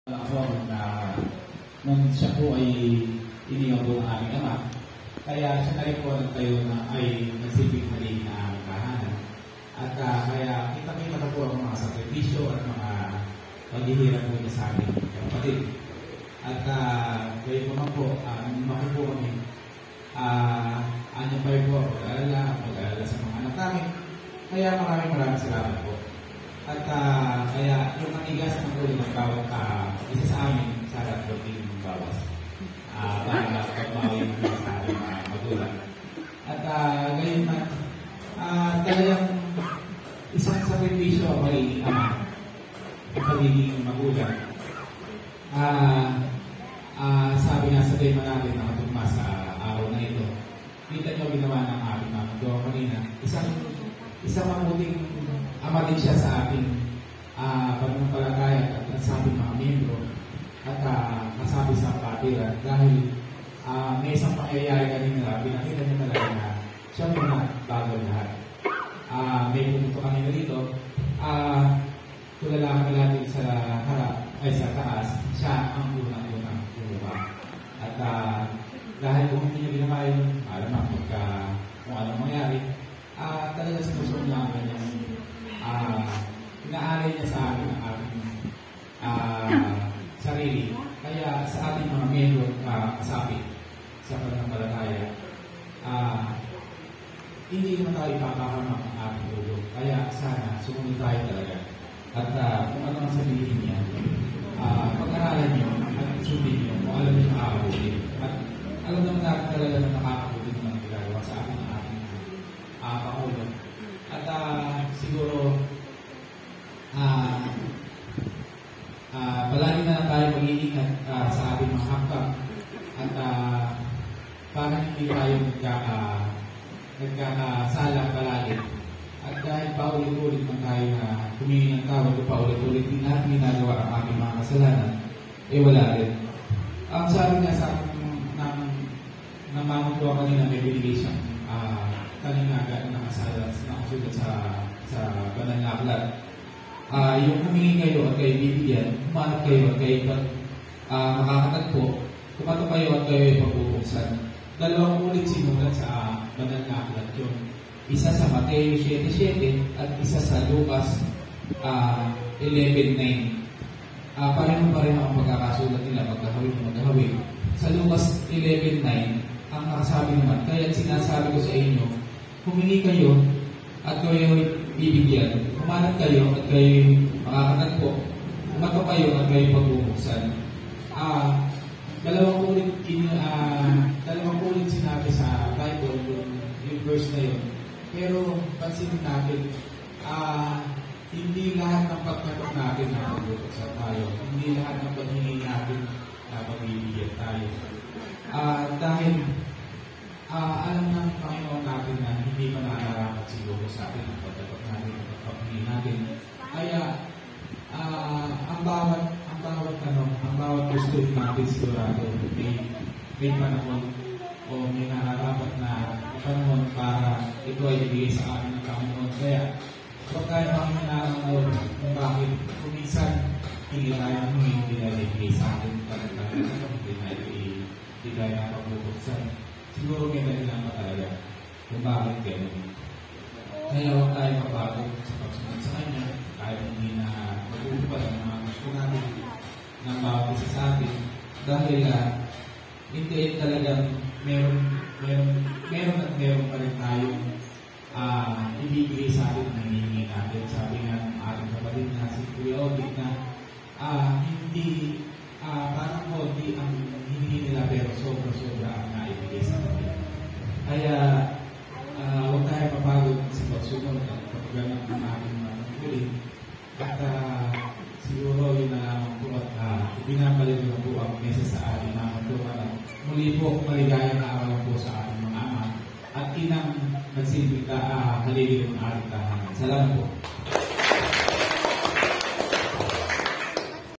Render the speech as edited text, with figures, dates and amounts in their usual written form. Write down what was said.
Ako na nung siya po ay iniyaw ng aming ama, kaya siya na rin po nagtayo na ay nagsibig haligi na aming tahanan. At kaya kita-kita na po ang mga sakripisyo at mga paghihirap po niya sa aming kapatid. At kayo naman po, lumaki po kami, ano pa rin po, pag-alala sa mga anak namin. Kaya maraming salamat po. At kaya yung manigas ng ulo ng bawat isa sa amin, sa lahat po yung bawas. Para pagbawi ng sa ating mga magulang. At gayon man, talagang isang sakripisyo ako ay ama, ang pagiging magulang. Sabi nga sa tema natin na katugma sa araw na ito, kita nyo ginawa ng ating mga magawa kanina, isang mabuting ama din siya sa ating pananampalataya at nasabi mga membro at nasabi sa kapatiran dahil may isang pangyayari kanina, pinakita niya talaga na siya muna bago lahat. May pumunto kanina dito, tulalaman natin sa harap ay sa taas, siya ang unang-unang bumaba. At dahil kung hindi niya ginawa yun, alam mo kung anong mangyari, talaga sinusunod niya ang kanyang inaalay niya sa akin ang ating sarili. Kaya sa ating mga membro kasabi sa pananampalataya, hindi naman tayo ipapahamak ang ating ulo. Kaya sana sumunod tayo talaga. At kung ano ang sabihin niya, pag-aralan niyo at sundin niyo kung alam niyo nakakabuti. At alam naman natin talaga na nakakabuti ng mga ginagawa sa atin ang ating Pangulo. At siguro palagi na lang tayo mag-iingat sa ating mga hakbang at para hindi tayo nagkakasala palagi. At dahil paulit-ulit man tayo na humingi ng tawad o paulit-ulit din natin ginagawa ang ating mga kasalanan, wala rin. Ang sabi nga sa akin ng mamatuwa kanina, may binigay siyang talinaga na nakasulat sa banal na aklat. Yung humingi kayo at kayo bibigyan, humanap kayo at kayo makakatagpo, kumato kayo at kayo pagpupuksan. Dalawang ulit sinulat sa banal na aklat yun. Isa sa Mateo 7:7 at isa sa Lucas 11:9. Pareho-pareho ang pagkakasulat nila magkahawig. Sa Lucas 11:9, ang nakasabi naman, kaya sinasabi ko sa inyo, humingi kayo at kayo bibigyan. Humanap kayo at kayo makakatagpo. Kumato kayo at kayo pagpupuksan. Dalawang ulit sinabi sa Bible yung verse na yun. Pero pansinin natin, hindi lahat ng pagkatok natin na pagpupuksan tayo. Hindi lahat ng paghingi natin na pagbibigyan tayo. Dahil alam ng Panginoon natin na hindi pa nakarapat siguro sa atin ang pagkatok natin at pagpapagin natin. Kaya ang bawat gusto natin sigurado may panahon o may nararapat na panahon para ito ay ibigay sa atin ng Panginoon. Kaya huwag tayo makinarangod kung bakit kuminsan hindi tayo hindi na ibigay sa atin hindi tayo napapupuksan. Siguro may dahilan pa talaga kung bakit gano'n. Kaya huwag tayo mapagod sa pagsunod sa Kanya kahit hindi na magpupad ang mga gusto natin ng bawat isa sa atin. Dahil hindi talagang meron pa rin tayong ibibigay sa atin na hinihingi natin. Sabi nga ng ating kapatid na si Kuya Odik na hindi parang konti ang hinihingi nila pero sobra-sobra ang naibigay sa atin. Kaya huwag tayo mapagod sa pagsunod at pagganap ng ating mga kulit. At siguro yun na lamang po at ibinabalik na po ang mesa sa ating mga tulungan. Muli po, maligayang araw po sa ating mga ama at inang nagsilbing halili ng ating tahanan. Salamat po.